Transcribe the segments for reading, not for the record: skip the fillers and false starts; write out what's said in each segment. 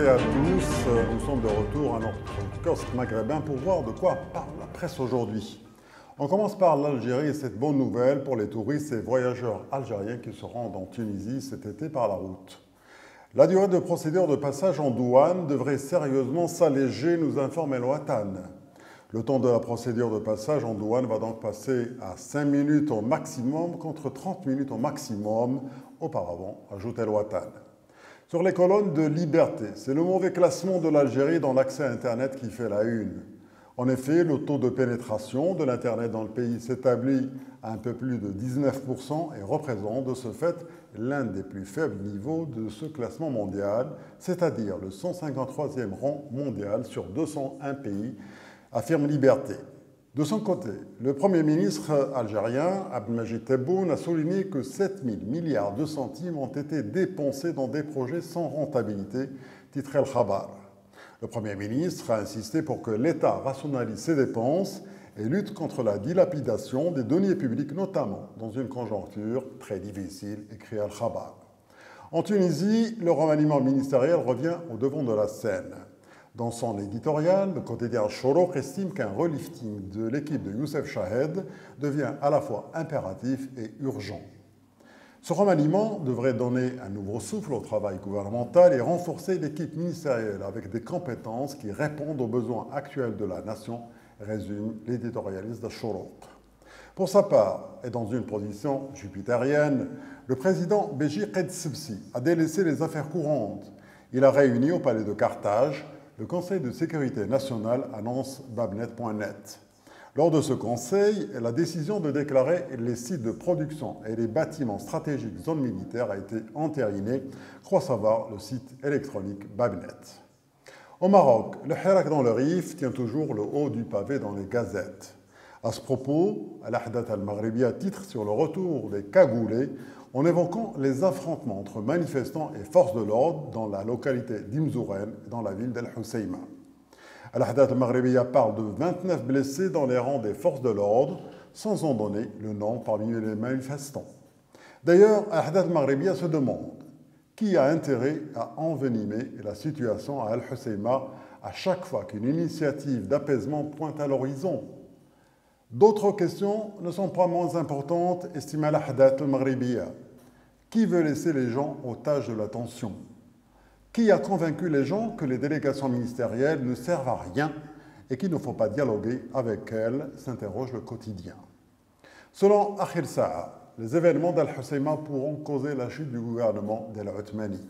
et à tous, nous sommes de retour à notre kiosque maghrébin pour voir de quoi parle la presse aujourd'hui. On commence par l'Algérie et cette bonne nouvelle pour les touristes et voyageurs algériens qui se rendent en Tunisie cet été par la route. La durée de procédure de passage en douane devrait sérieusement s'alléger, nous informe El Watan. Le temps de la procédure de passage en douane va donc passer à 5 minutes au maximum contre 30 minutes au maximum auparavant, ajoute El Watan. Sur les colonnes de Liberté, c'est le mauvais classement de l'Algérie dans l'accès à Internet qui fait la une. En effet, le taux de pénétration de l'Internet dans le pays s'établit à un peu plus de 19% et représente de ce fait l'un des plus faibles niveaux de ce classement mondial, c'est-à-dire le 153e rang mondial sur 201 pays, affirme Liberté. De son côté, le Premier ministre algérien, Abdelmajid Tebboune, a souligné que 7 000 milliards de centimes ont été dépensés dans des projets sans rentabilité, titre El Khabar. Le Premier ministre a insisté pour que l'État rationalise ses dépenses et lutte contre la dilapidation des deniers publics, notamment dans une conjoncture très difficile, écrit El Khabar. En Tunisie, le remaniement ministériel revient au devant de la scène. Dans son éditorial, le quotidien Choroq estime qu'un relifting de l'équipe de Youssef Chahed devient à la fois impératif et urgent. Ce remaniement devrait donner un nouveau souffle au travail gouvernemental et renforcer l'équipe ministérielle avec des compétences qui répondent aux besoins actuels de la nation, résume l'éditorialiste de Choroq. Pour sa part, et dans une position jupitérienne, le président Béji Qed Sebsi a délaissé les affaires courantes. Il a réuni au palais de Carthage le Conseil de sécurité nationale, annonce Babnet.net. Lors de ce conseil, la décision de déclarer les sites de production et les bâtiments stratégiques zones militaires a été entérinée, croit savoir le site électronique Babnet. Au Maroc, le Hirak dans le Rif tient toujours le haut du pavé dans les gazettes. À ce propos, Al-Ahdath al-Maghribiya titre sur le retour des cagoulés en évoquant les affrontements entre manifestants et forces de l'ordre dans la localité d'Imzouren et dans la ville d'El Hoceima. Al-Ahdath al-Maghribiya parle de 29 blessés dans les rangs des forces de l'ordre, sans en donner le nom parmi les manifestants. D'ailleurs, Al-Ahdath al-Maghribiya se demande qui a intérêt à envenimer la situation à El Hoceima à chaque fois qu'une initiative d'apaisement pointe à l'horizon. D'autres questions ne sont pas moins importantes, estime Al-Ahdath al-Maghribiya. Qui veut laisser les gens otages de la tension? Qui a convaincu les gens que les délégations ministérielles ne servent à rien et qu'il ne faut pas dialoguer avec elles, s'interroge le quotidien. Selon Akhir Sa'a, les événements d'Al Hoceima pourront causer la chute du gouvernement d'El Othmani.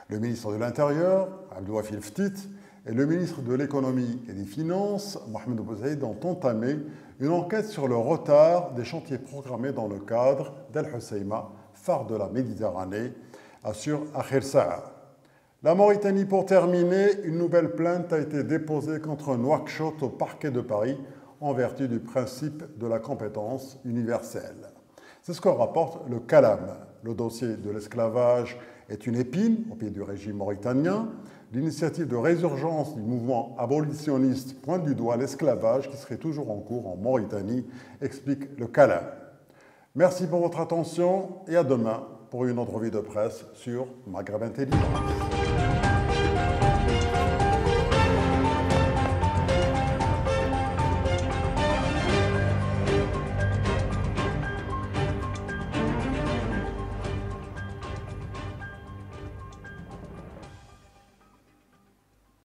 Le ministre de l'Intérieur, Abdelwafil Ftit, et le ministre de l'Économie et des Finances, Mohamed Bouzaïd, ont entamé une enquête sur le retard des chantiers programmés dans le cadre d'Al Hoceima, phare de la Méditerranée, assure Akhir Sa'a. La Mauritanie, pour terminer, une nouvelle plainte a été déposée contre Nouakchott au parquet de Paris en vertu du principe de la compétence universelle. C'est ce que rapporte le Calam. Le dossier de l'esclavage est une épine au pied du régime mauritanien. L'initiative de résurgence du mouvement abolitionniste pointe du doigt l'esclavage qui serait toujours en cours en Mauritanie, explique le Calam. Merci pour votre attention et à demain pour une autre revue de presse sur Maghreb Intelligence.